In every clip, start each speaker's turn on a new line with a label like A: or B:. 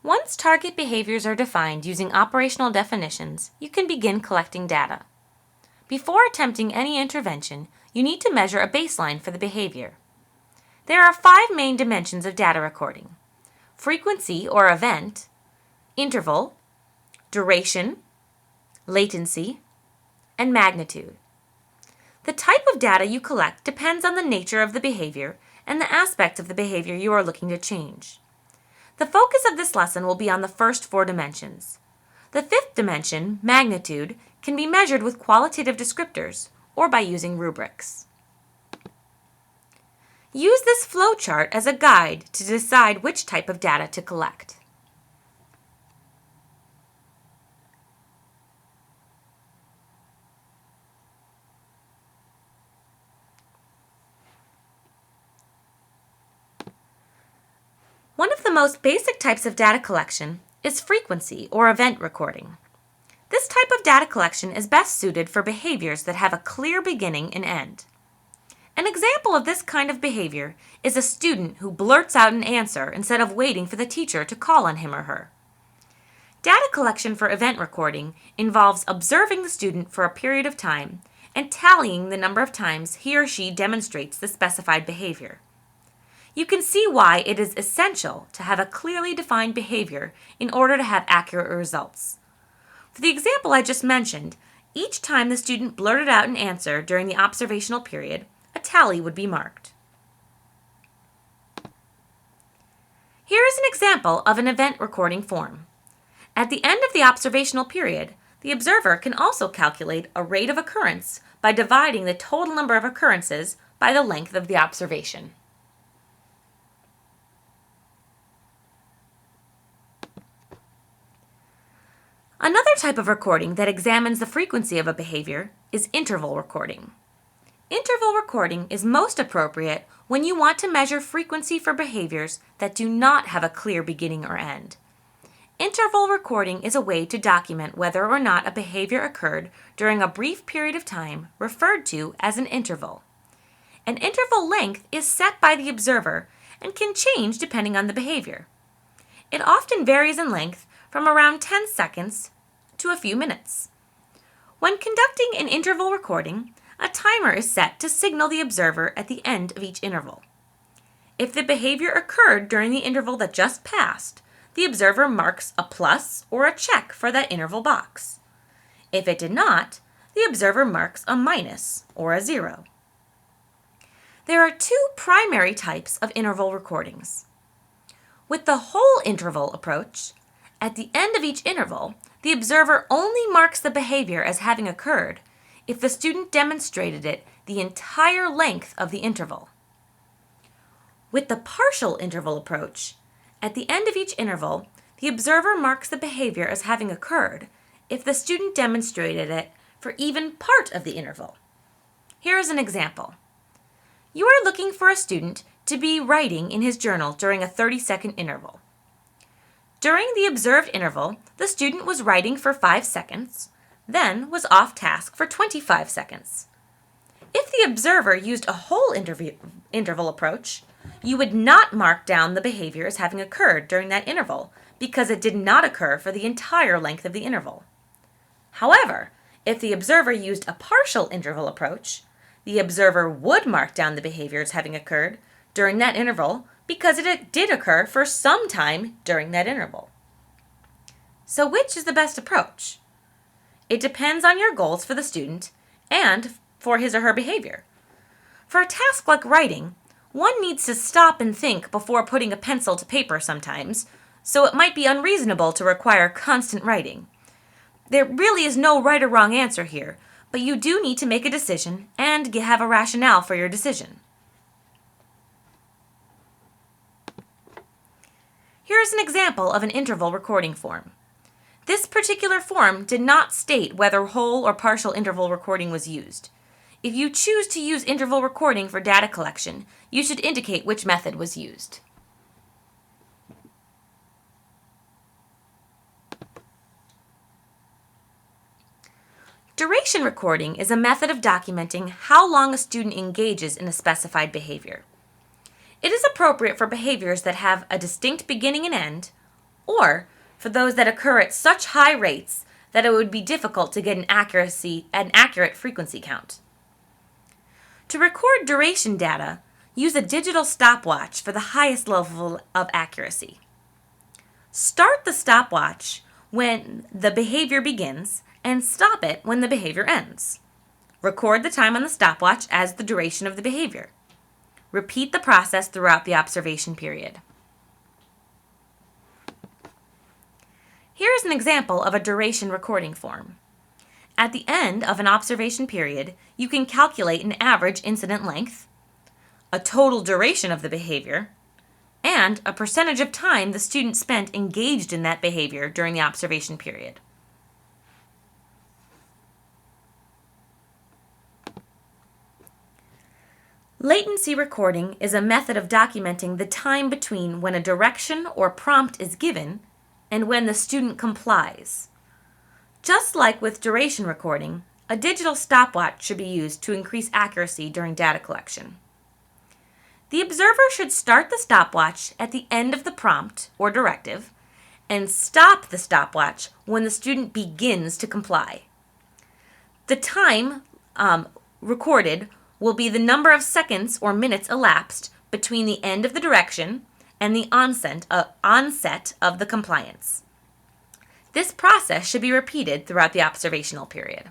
A: Once target behaviors are defined using operational definitions, you can begin collecting data. Before attempting any intervention, you need to measure a baseline for the behavior. There are 5 main dimensions of data recording: frequency or event, interval, duration, latency, and magnitude. The type of data you collect depends on the nature of the behavior and the aspect of the behavior you are looking to change. The focus of this lesson will be on the first 4 dimensions. The 5th dimension, magnitude, can be measured with qualitative descriptors or by using rubrics. Use this flowchart as a guide to decide which type of data to collect. One of the most basic types of data collection is frequency or event recording. This type of data collection is best suited for behaviors that have a clear beginning and end. An example of this kind of behavior is a student who blurts out an answer instead of waiting for the teacher to call on him or her. Data collection for event recording involves observing the student for a period of time and tallying the number of times he or she demonstrates the specified behavior. You can see why it is essential to have a clearly defined behavior in order to have accurate results. For the example I just mentioned, each time the student blurted out an answer during the observational period, a tally would be marked. Here is an example of an event recording form. At the end of the observational period, the observer can also calculate a rate of occurrence by dividing the total number of occurrences by the length of the observation. Another type of recording that examines the frequency of a behavior is interval recording. Interval recording is most appropriate when you want to measure frequency for behaviors that do not have a clear beginning or end. Interval recording is a way to document whether or not a behavior occurred during a brief period of time referred to as an interval. An interval length is set by the observer and can change depending on the behavior. It often varies in length from around 10 seconds to a few minutes. When conducting an interval recording, a timer is set to signal the observer at the end of each interval. If the behavior occurred during the interval that just passed, the observer marks a plus or a check for that interval box. If it did not, the observer marks a minus or a 0. There are 2 primary types of interval recordings. With the whole interval approach, at the end of each interval, the observer only marks the behavior as having occurred if the student demonstrated it the entire length of the interval. With the partial interval approach, at the end of each interval, the observer marks the behavior as having occurred if the student demonstrated it for even part of the interval. Here is an example. You are looking for a student to be writing in his journal during a 30-second interval. During the observed interval, the student was writing for 5 seconds, then was off task for 25 seconds. If the observer used a whole interval approach, you would not mark down the behavior as having occurred during that interval because it did not occur for the entire length of the interval. However, if the observer used a partial interval approach, the observer would mark down the behavior as having occurred during that interval because it did occur for some time during that interval. So which is the best approach? It depends on your goals for the student and for his or her behavior. For a task like writing, one needs to stop and think before putting a pencil to paper sometimes, so it might be unreasonable to require constant writing. There really is no right or wrong answer here, but you do need to make a decision and have a rationale for your decision. Here is an example of an interval recording form. This particular form did not state whether whole or partial interval recording was used. If you choose to use interval recording for data collection, you should indicate which method was used. Duration recording is a method of documenting how long a student engages in a specified behavior. It is appropriate for behaviors that have a distinct beginning and end, or for those that occur at such high rates that it would be difficult to get an accurate frequency count. To record duration data, use a digital stopwatch for the highest level of accuracy. Start the stopwatch when the behavior begins and stop it when the behavior ends. Record the time on the stopwatch as the duration of the behavior. Repeat the process throughout the observation period. Here is an example of a duration recording form. At the end of an observation period, you can calculate an average incident length, a total duration of the behavior, and a percentage of time the student spent engaged in that behavior during the observation period. Latency recording is a method of documenting the time between when a direction or prompt is given and when the student complies. Just like with duration recording, a digital stopwatch should be used to increase accuracy during data collection. The observer should start the stopwatch at the end of the prompt or directive and stop the stopwatch when the student begins to comply. The time recorded will be the number of seconds or minutes elapsed between the end of the direction and the onset of the compliance. This process should be repeated throughout the observational period.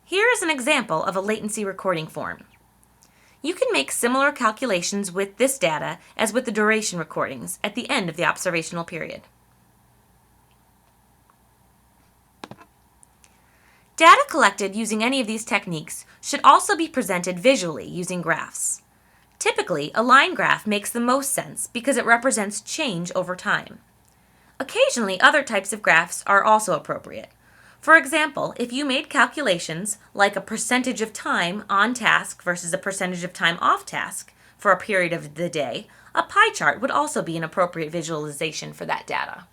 A: Here is an example of a latency recording form. You can make similar calculations with this data as with the duration recordings at the end of the observational period. Data collected using any of these techniques should also be presented visually using graphs. Typically, a line graph makes the most sense because it represents change over time. Occasionally, other types of graphs are also appropriate. For example, if you made calculations like a percentage of time on task versus a percentage of time off task for a period of the day, a pie chart would also be an appropriate visualization for that data.